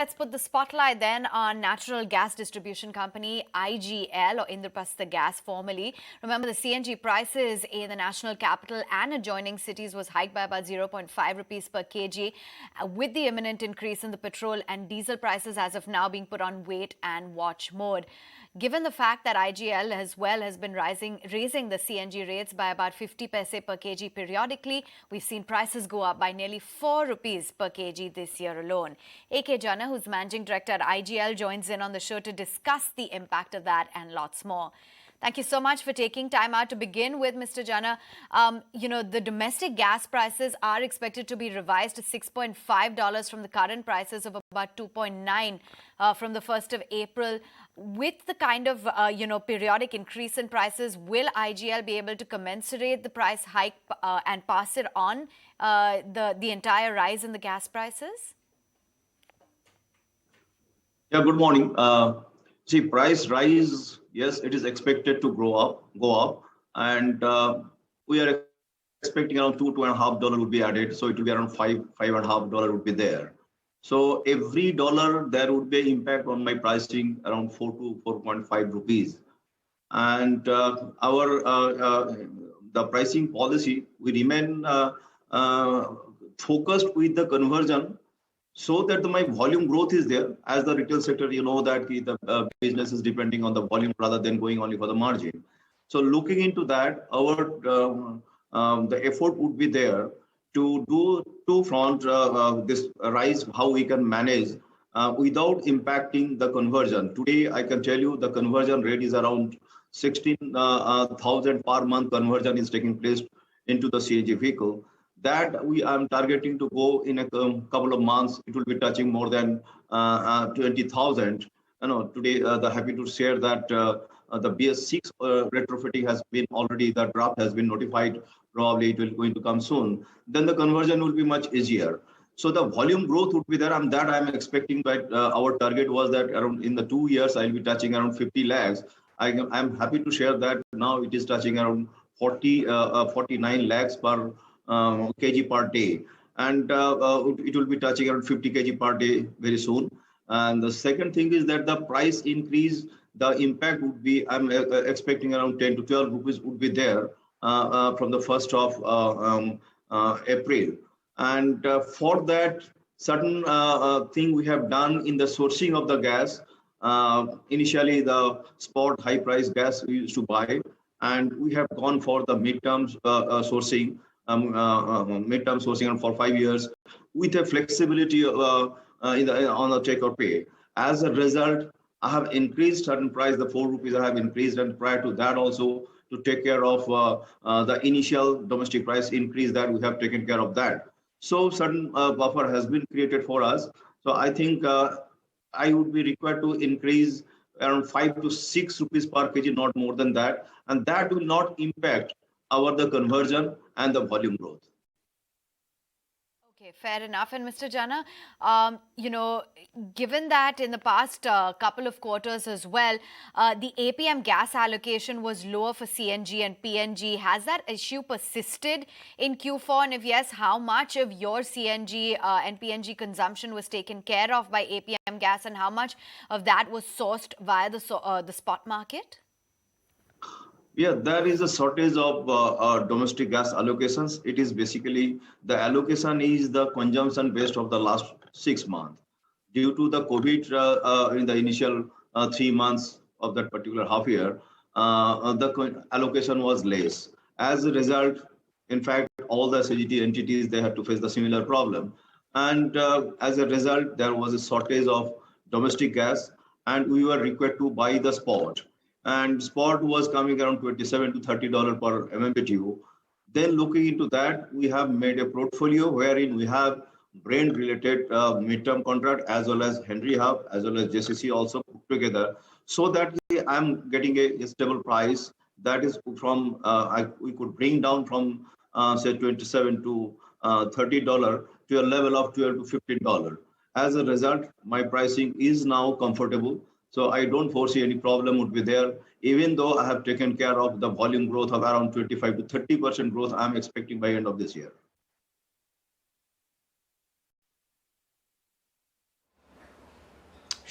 Let's put the spotlight then on natural gas distribution company IGL, or Indraprastha Gas formerly. Remember, the CNG prices in the national capital and adjoining cities was hiked by about 0.5 rupees per kg, with the imminent increase in the petrol and diesel prices as of now being put on wait and watch mode. Given the fact that IGL as well has been raising the CNG rates by about 50 paise per kg periodically, we've seen prices go up by nearly 4 rupees per kg this year alone. AK Jana, who's managing director at IGL, joins in on the show to discuss the impact of that and lots more. Thank you so much for taking time out. To begin with, Mr. Jana, the domestic gas prices are expected to be revised to $6.5 from the current prices of about 2.9 from the 1st of April. With the kind of, periodic increase in prices, will IGL be able to commensurate the price hike and pass it on, the entire rise in the gas prices? Yeah, good morning. See, price rise, yes, it is expected to go up, and we are expecting around $2.5 would be added, so it will be around $5.5 would be there. So every dollar there would be impact on my pricing around 4 to 4.5 rupees, and the pricing policy we remain focused with the conversion, so that my volume growth is there. As the retail sector, you know that the business is depending on the volume rather than going only for the margin. So looking into that, the effort would be there to do two front this rise, how we can manage without impacting the conversion. Today, I can tell you the conversion rate is around 16,000 per month conversion is taking place into the CNG vehicle. That we am targeting to go in a couple of months. It will be touching more than 20,000. Today the happy to share that the BS6 retrofitting has been already, the draft has been notified. Probably it will going to come soon. Then the conversion will be much easier. So the volume growth would be there, and that I'm expecting. But our target was that around in the 2 years I'll be touching around 50 lakhs. I'm happy to share that now it is touching around 49 lakhs per kg per day, and it will be touching around 50 kg per day very soon. And the second thing is that the price increase, the impact would be, I'm expecting around 10 to 12 rupees would be there from the 1st of April. And for that certain thing we have done in the sourcing of the gas. Initially the spot high price gas we used to buy, and we have gone for the midterm sourcing. Midterm sourcing for 5 years with a flexibility on the take or pay. As a result, I have increased certain price, the 4 rupees I have increased, and prior to that also to take care of the initial domestic price increase that we have taken care of that. So certain buffer has been created for us. So I think I would be required to increase around 5 to 6 rupees per kg, not more than that, and that will not impact the conversion and the volume growth. Okay, fair enough. And Mr. Jana, given that in the past couple of quarters as well, the APM gas allocation was lower for CNG and PNG. Has that issue persisted in Q4? And if yes, how much of your CNG and PNG consumption was taken care of by APM gas, and how much of that was sourced via the spot market? Yeah, there is a shortage of domestic gas allocations. It is basically the allocation is the consumption based of the last 6 months. Due to the COVID in the initial 3 months of that particular half year, the allocation was less. As a result, in fact, all the CGD entities, they had to face the similar problem. And as a result, there was a shortage of domestic gas, and we were required to buy the spot. And spot was coming around $27 to $30 per MMBTU. Then looking into that, we have made a portfolio wherein we have Brent-related midterm contract as well as Henry Hub as well as JCC also put together, so that I'm getting a stable price that is from we could bring down from say $27 to $30 to a level of $12 to $15. As a result, my pricing is now comfortable. So I don't foresee any problem would be there, even though I have taken care of the volume growth of around 25 to 30% growth I'm expecting by end of this year.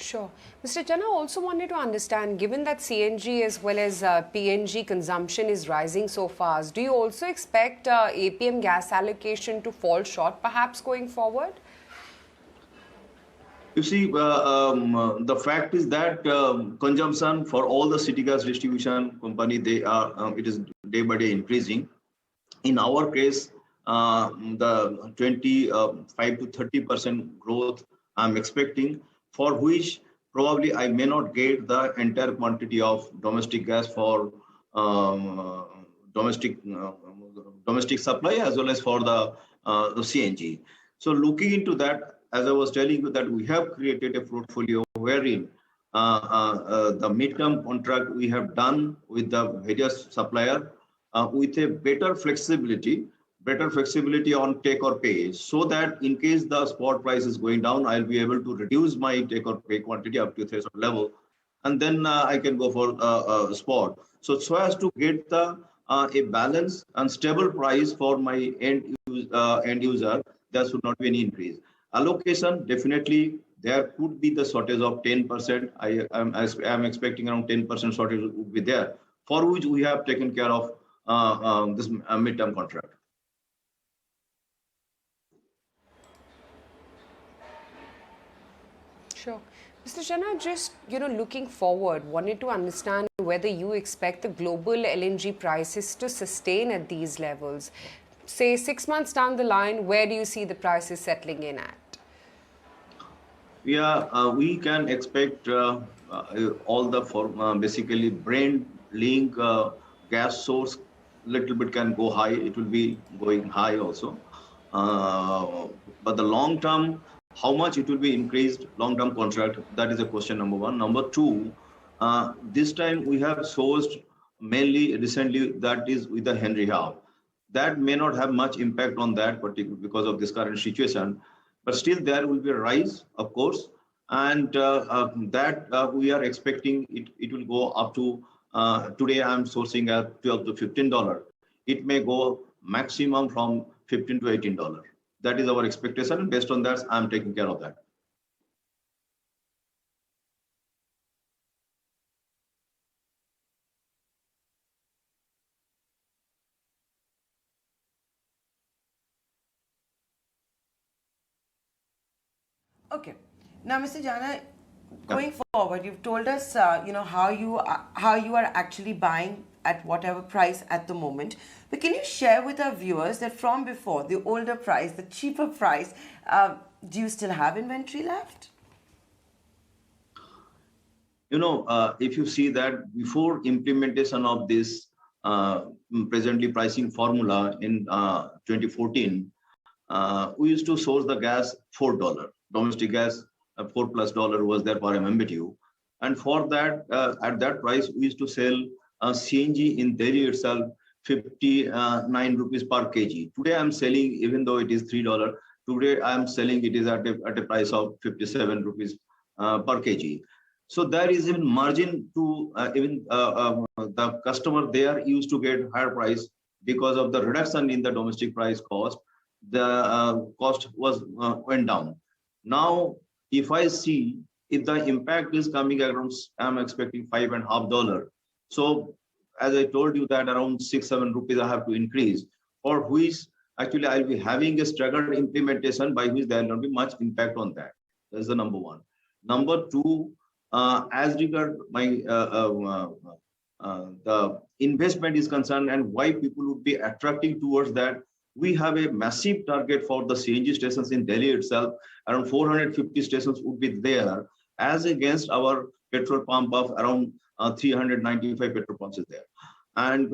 Sure. Mr. Jana, also wanted to understand, given that CNG as well as PNG consumption is rising so fast, do you also expect APM gas allocation to fall short perhaps going forward? You see, the fact is that consumption for all the city gas distribution company, they are it is day by day increasing. In our case, the 25 to 30% growth I'm expecting, for which probably I may not get the entire quantity of domestic gas for domestic domestic supply as well as for the CNG. So looking into that, as I was telling you, that we have created a portfolio wherein the midterm contract we have done with the various supplier with a better flexibility on take or pay, so that in case the spot price is going down, I'll be able to reduce my take or pay quantity up to a threshold level, and then I can go for spot. So as to get the a balance and stable price for my end user, there should not be any increase. Allocation, definitely there could be the shortage of 10%. I am expecting around 10% shortage would be there, for which we have taken care of this midterm contract. Sure. Mr. Jana, just looking forward, wanted to understand whether you expect the global LNG prices to sustain at these levels. Say 6 months down the line, where do you see the prices settling in at? Yeah, we can expect all the basically Brent link gas source little bit can go high. It will be going high also. But the long term, how much it will be increased long term contract, that is a question number one. Number two, this time we have sourced mainly recently, that is with the Henry Hub. That may not have much impact on that particular because of this current situation, but still there will be a rise, of course, and that we are expecting it will go up to today I'm sourcing at $12 to $15. It may go maximum from $15 to $18. That is our expectation, and based on that, I'm taking care of that. Okay. Now, Mr. Jana, going forward, you've told us, how you are actually buying at whatever price at the moment. But can you share with our viewers that from before, the older price, the cheaper price, do you still have inventory left? If you see that before implementation of this presently pricing formula in 2014, we used to source the gas $4. Domestic gas, $4+ was there per MMBTU. And for that, at that price, we used to sell CNG in Delhi itself, 59 rupees per kg. Today, I'm selling, even though it is $3, today I'm selling it is at a price of 57 rupees per kg. So there is even margin to even the customer there used to get higher price because of the reduction in the domestic price cost. The cost was went down. Now, if I see if the impact is coming around, I'm expecting $5.50. So as I told you that around 6-7 rupees I have to increase, for which actually I'll be having a staggered implementation by which there will not be much impact on that. That's the number one. Number two, as regard my the investment is concerned and why people would be attracting towards that, we have a massive target for the CNG stations in Delhi itself. Around 450 stations would be there, as against our petrol pump of around 395 petrol pumps is there. And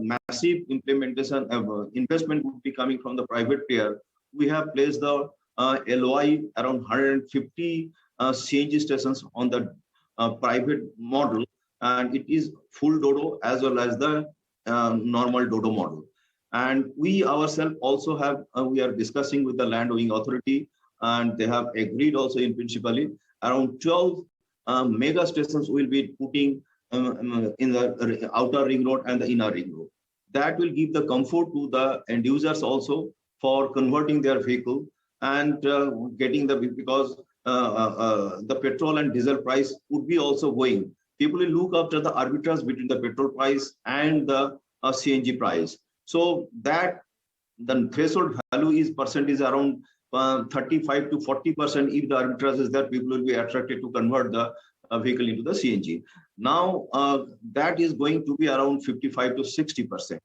massive implementation investment would be coming from the private player. We have placed the LoI around 150 CNG stations on the private model, and it is full Dodo as well as the normal Dodo model. And we ourselves also have, we are discussing with the land owning authority, and they have agreed also in principally around 12 mega stations will be putting in the outer ring road and the inner ring road. That will give the comfort to the end users also for converting their vehicle and getting the, because the petrol and diesel price would be also going. People will look after the arbitrage between the petrol price and the CNG price. So that the threshold value is percentage around 35 to 40%. If the arbitrage is there, people will be attracted to convert the vehicle into the CNG. Now that is going to be around 55 to 60%.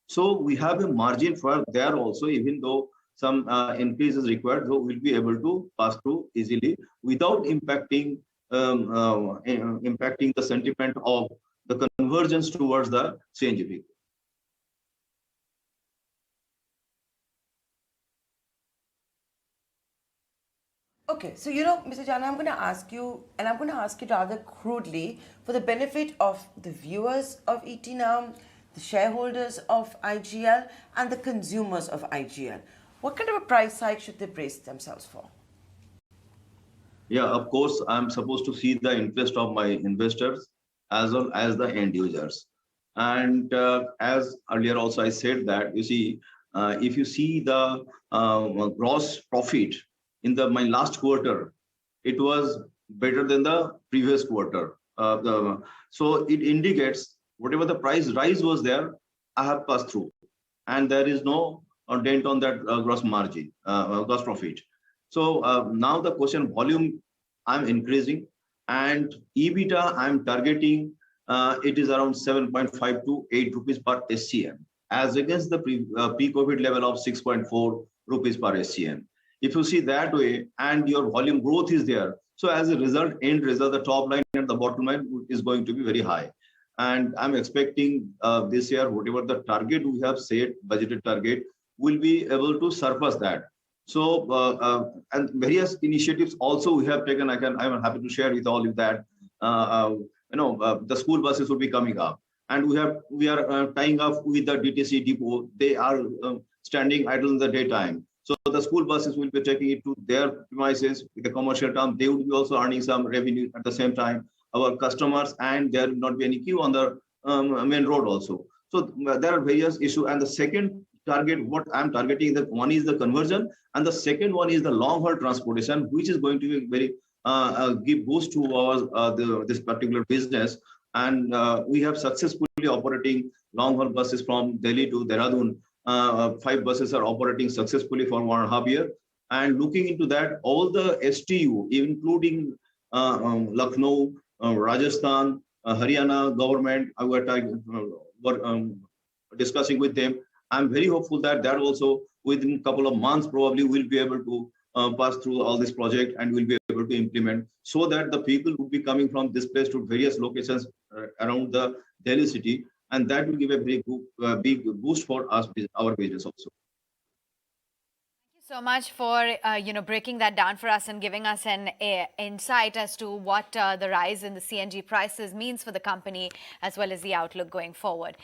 So we have a margin for there also, even though some increase is required, so we'll be able to pass through easily without impacting impacting the sentiment of the convergence towards the CNG vehicle. Okay, so Mr. Jana, I'm going to ask you, and I'm going to ask it rather crudely for the benefit of the viewers of ET Now, the shareholders of IGL, and the consumers of IGL. What kind of a price hike should they brace themselves for? Yeah, of course, I'm supposed to see the interest of my investors as well as the end users. And as earlier also I said that, you see, if you see the gross profit in my last quarter, it was better than the previous quarter. So it indicates whatever the price rise was there, I have passed through, and there is no dent on that gross margin, gross profit. So now the question volume I'm increasing, and EBITDA I'm targeting. It is around 7.5 to 8 rupees per SCM, as against the pre-COVID level of 6.4 rupees per SCM. If you see that way, and your volume growth is there, so as a result, end result, the top line and the bottom line is going to be very high. And I'm expecting this year, whatever the target we have set, budgeted target, will be able to surpass that. So and various initiatives also we have taken. I'm happy to share with all of that. The school buses will be coming up, and we are tying up with the DTC depot. They are standing idle in the daytime. So the school buses will be taking it to their premises with the commercial term. They would be also earning some revenue at the same time. Our customers, and there will not be any queue on the main road also. So there are various issues. And the second target, what I'm targeting, that one is the conversion, and the second one is the long haul transportation, which is going to be very give boost to our this particular business. And we have successfully operating long haul buses from Delhi to Dehradun. 5 buses are operating successfully for 1.5 years. And looking into that, all the STU, including Lucknow, Rajasthan, Haryana government, were discussing with them. I'm very hopeful that also within a couple of months probably we'll be able to pass through all this project, and we'll be able to implement, so that the people will be coming from this place to various locations around the Delhi city, and that will give a very big boost for us, our business also. So much for breaking that down for us and giving us an insight as to what the rise in the CNG prices means for the company, as well as the outlook going forward.